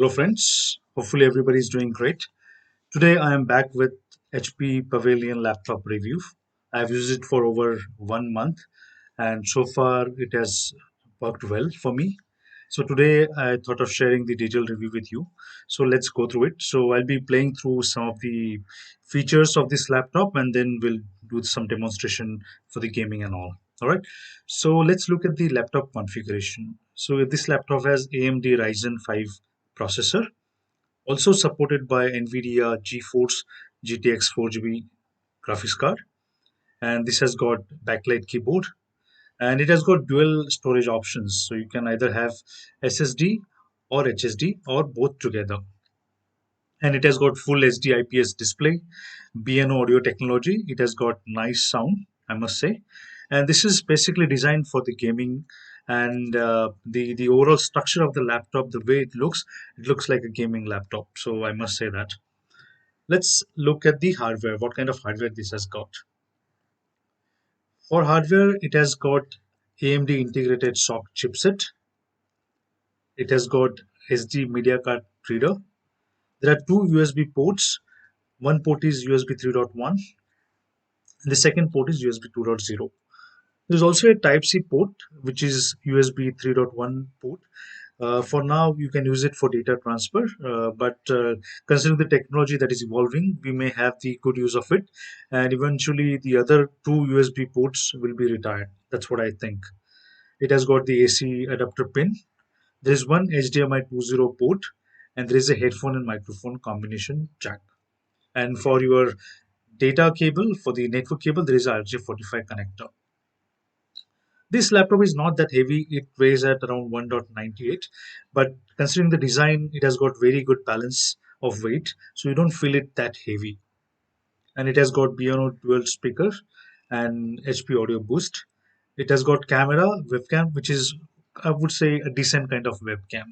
Hello friends, hopefully everybody is doing great. Today I am back with HP Pavilion laptop review. I've used it for over 1 month and so far it has worked well for me. So today I thought of sharing the detailed review with you. So let's go through it. So I'll be playing through some of the features of this laptop and then we'll do some demonstration for the gaming and all. All right. So let's look at the laptop configuration. So this laptop has AMD Ryzen 5 processor, also supported by NVIDIA GeForce GTX 4GB graphics card, and this has got backlight keyboard, and it has got dual storage options, so you can either have SSD or HSD or both together. And it has got full HD IPS display, BNO audio technology. It has got nice sound, I must say, and this is basically designed for the gaming. And the overall structure of the laptop, the way it looks like a gaming laptop. So I must say that. Let's look at the hardware. What kind of hardware this has got? For hardware, it has got AMD integrated SoC chipset. It has got SD media card reader. There are two USB ports. One port is USB 3.1, and the second port is USB 2.0. There's also a Type C port, which is USB 3.1 port. For now, you can use it for data transfer, but considering the technology that is evolving, we may have the good use of it, and eventually the other two USB ports will be retired. That's what I think. It has got the AC adapter pin. There is one HDMI 2.0 port, and there is a headphone and microphone combination jack. And for your data cable, for the network cable, there is a RJ45 connector. This laptop is not that heavy. It weighs at around 1.98, but considering the design, it has got very good balance of weight, so you don't feel it that heavy. And it has got BNO dual speaker and HP audio boost. It has got camera, webcam, which is, I would say, a decent kind of webcam.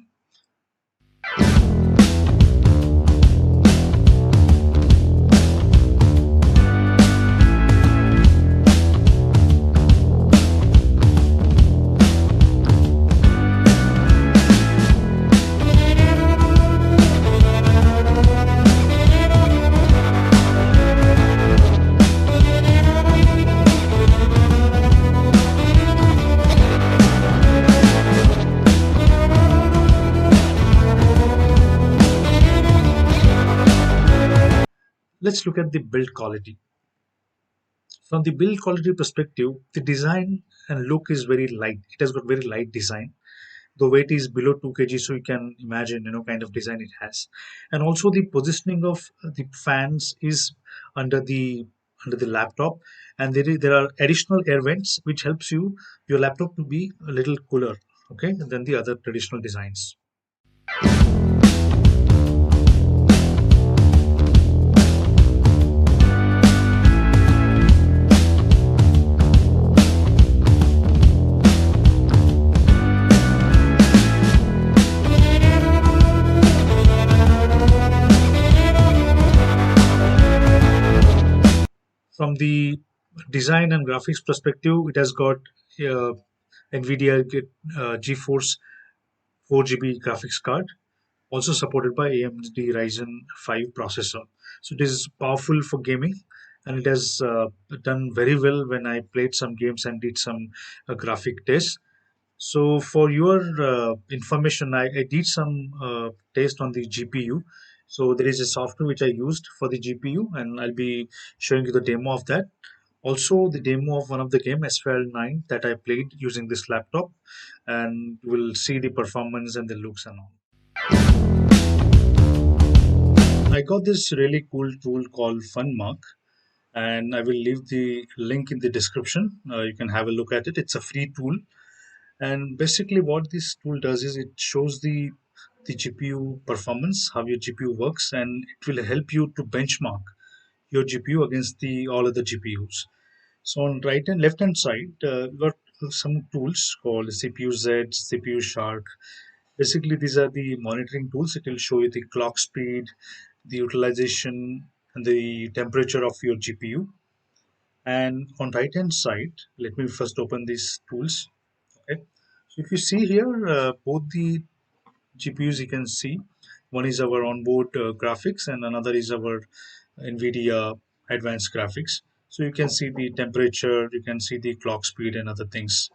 Let's look at the build quality. From the build quality perspective, the design and look is very light. It has got very light design. The weight is below 2 kg, so you can imagine, kind of design it has. And also the positioning of the fans is under the under the laptop, and there are additional air vents which helps your laptop to be a little cooler, okay, than the other traditional designs. From the design and graphics perspective, it has got uh, NVIDIA GeForce 4GB graphics card, also supported by AMD Ryzen 5 processor. So it is powerful for gaming, and it has done very well when I played some games and did some graphic tests. So for your information, I did some test on the GPU. So there is a software which I used for the GPU, and I'll be showing you the demo of that. Also, the demo of one of the game SFL9 that I played using this laptop, and we'll see the performance and the looks and all. I got this really cool tool called FunMark, and I will leave the link in the description. You can have a look at it. It's a free tool, and basically what this tool does is it shows the GPU performance, how your GPU works, and it will help you to benchmark your GPU against the all other GPUs. So on right and left hand side, we got some tools called CPU Z, CPU Shark. Basically, these are the monitoring tools. It will show you the clock speed, the utilization, and the temperature of your GPU. And on right hand side, let me first open these tools. Okay. So if you see here, both the GPUs you can see One is our onboard graphics, and another is our NVIDIA advanced graphics. So you can see the temperature, you can see the clock speed and other things.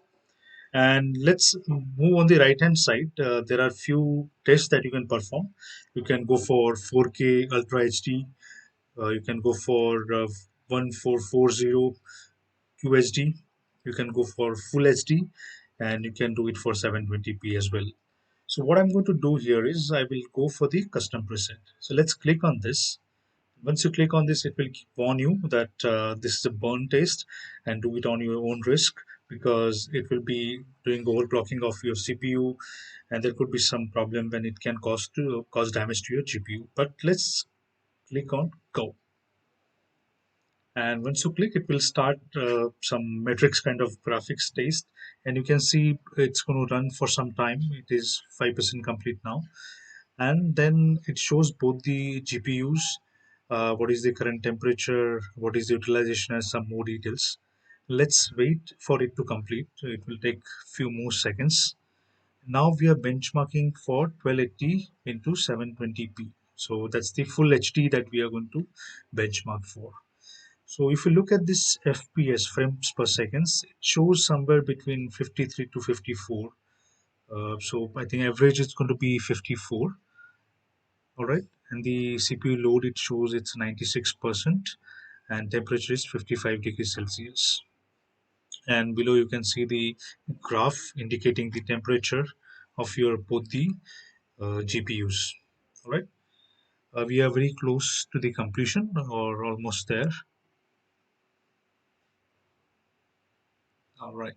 And let's move on the right hand side. There are few tests that you can perform. You can go for 4K Ultra HD. You can go for 1440 QHD. You can go for Full HD, and you can do it for 720p as well. So what I'm going to do here is I will go for the custom preset. So let's click on this. Once you click on this, it will warn you that this is a burn test, and do it on your own risk, because it will be doing overclocking of your CPU, and there could be some problem when it can cause damage to your GPU. But let's click on go. And once you click, it will start some matrix kind of graphics test, and you can see it's going to run for some time. It is 5% complete now, and then it shows both the GPUs, what is the current temperature, what is the utilization, and some more details. Let's wait for it to complete. It will take few more seconds. Now we are benchmarking for 1280 into 720p. So that's the full HD that we are going to benchmark for. So if you look at this FPS, frames per seconds, it shows somewhere between 53 to 54. So I think average is going to be 54. All right, and the CPU load, it shows it's 96%, and temperature is 55 degrees Celsius. And below you can see the graph indicating the temperature of your both the GPUs. All right, we are very close to the completion, or almost there. All right,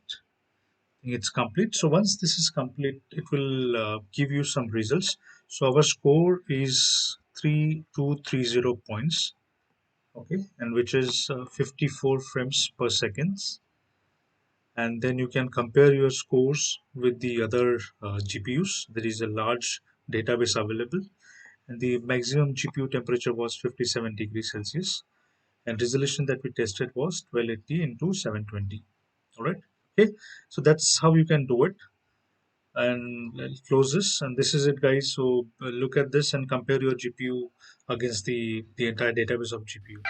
it's complete. So once this is complete, it will give you some results. So our score is 3230 points, okay, and which is 54 frames per seconds. And then you can compare your scores with the other GPUs. There is a large database available, and the maximum GPU temperature was 57 degrees Celsius, and resolution that we tested was 1280 into 720. All right, okay, so that's how you can do it. And I'll close this, and this is it, guys. So look at this and compare your GPU against the entire database of GPU.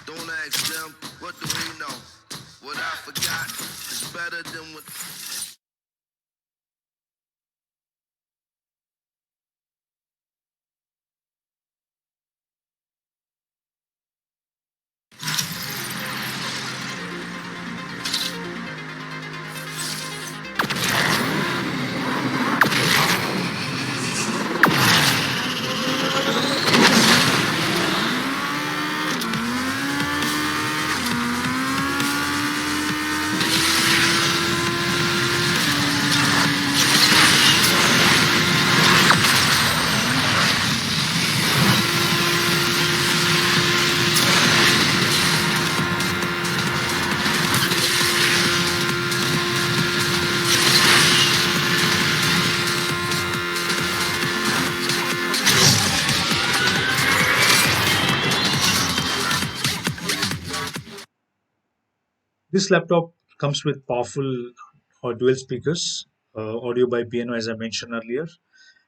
Don't ask them, what do we know? What I forgot is better than what. This laptop comes with powerful dual speakers, audio by piano, as I mentioned earlier,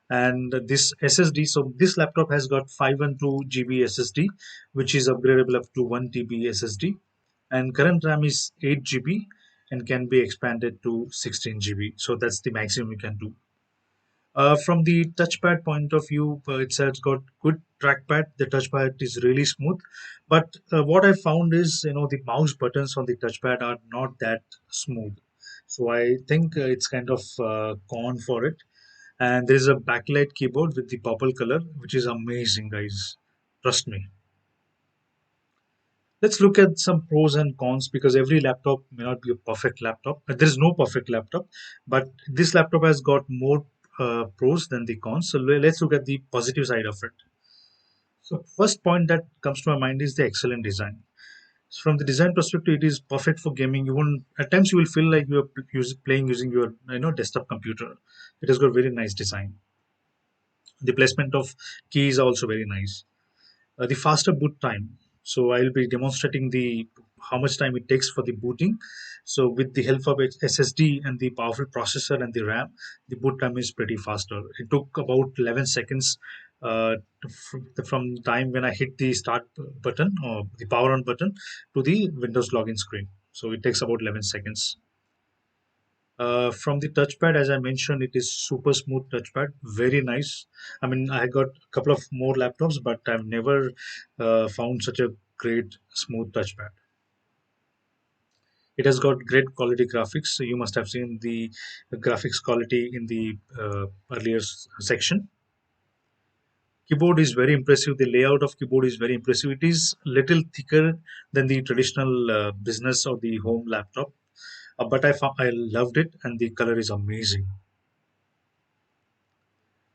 and this SSD. So this laptop has got 512 GB SSD, which is upgradable up to 1 TB SSD, and current RAM is 8 GB and can be expanded to 16 GB. So that's the maximum you can do. From the touchpad point of view, it's got good trackpad. The touchpad is really smooth, but what I found is, the mouse buttons on the touchpad are not that smooth. So I think it's kind of con for it. And there is a backlight keyboard with the purple color, which is amazing, guys. Trust me. Let's look at some pros and cons, because every laptop may not be a perfect laptop. There is no perfect laptop, but this laptop has got more pros than the cons. So let's look at the positive side of it. So first point that comes to my mind is the excellent design. So from the design perspective, it is perfect for gaming. You won't, at times you will feel like you are playing using your desktop computer. It has got very nice design. The placement of keys are also very nice. The faster boot time. So I'll be demonstrating the how much time it takes for the booting. So with the help of SSD and the powerful processor and the RAM, the boot time is pretty faster. It took about 11 seconds from the time when I hit the start button or the power on button to the Windows login screen. So it takes about 11 seconds. From the touchpad, as I mentioned, it is super smooth touchpad, very nice. I mean, I got a couple of more laptops, but I've never found such a great smooth touchpad. It has got great quality graphics. So you must have seen the graphics quality in the earlier section. Keyboard is very impressive. The layout of keyboard is very impressive. It is little thicker than the traditional business or the home laptop, but I loved it, and the color is amazing.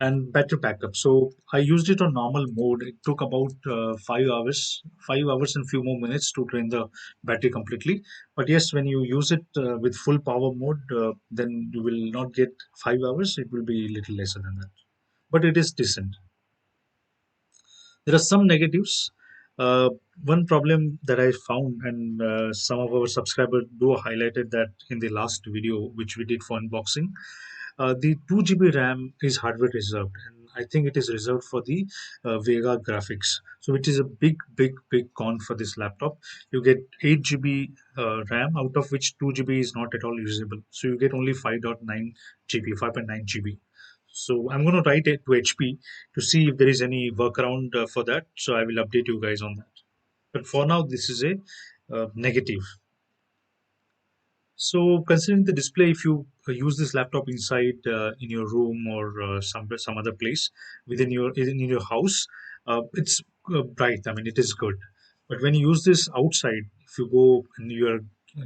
And battery backup. So I used it on normal mode. It took about 5 hours and few more minutes to drain the battery completely. But yes, when you use it with full power mode, then you will not get 5 hours. It will be a little lesser than that. But it is decent. There are some negatives. Uh, One problem that I found, and some of our subscribers do highlighted that in the last video, which we did for unboxing, the 2 GB RAM is hardware reserved, and I think it is reserved for the Vega graphics. So, which is a big con for this laptop. You get 8 GB RAM, out of which 2 GB is not at all usable. So, you get only 5.9 GB, 5.9 GB. So, I'm going to write it to HP to see if there is any workaround for that. So, I will update you guys on that. But for now, this is a negative. So, considering the display, if you use this laptop inside in your room or some other place in your house, it's bright. I mean, it is good. But when you use this outside, if you go in your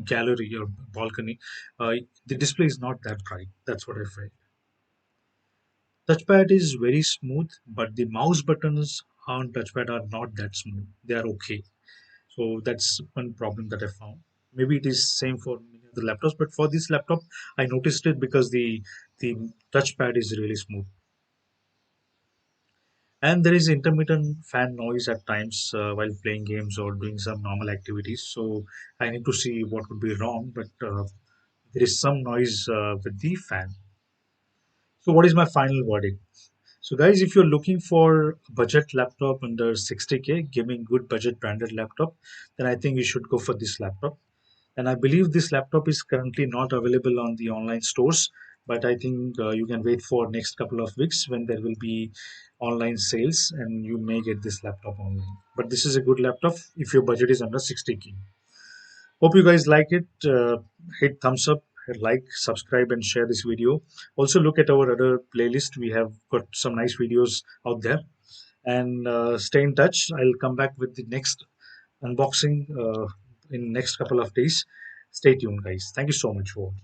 gallery or balcony, the display is not that bright. That's what I find. Touchpad is very smooth, but the mouse buttons on touchpad are not that smooth. They are okay. So that's one problem that I found. Maybe it is same for many other laptops, but for this laptop, I noticed it because the touchpad is really smooth, and there is intermittent fan noise at times while playing games or doing some normal activities. So I need to see what could be wrong, but there is some noise with the fan. So what is my final verdict? So guys, if you're looking for a budget laptop under 60K, giving good budget branded laptop, then I think you should go for this laptop. And I believe this laptop is currently not available on the online stores, but I think you can wait for next couple of weeks when there will be online sales and you may get this laptop online. But this is a good laptop if your budget is under 60K. Hope you guys like it. Hit thumbs up, hit like, subscribe, and share this video. Also, look at our other playlist. We have got some nice videos out there. And stay in touch. I'll come back with the next unboxing in next couple of days. Stay tuned, guys. Thank you so much for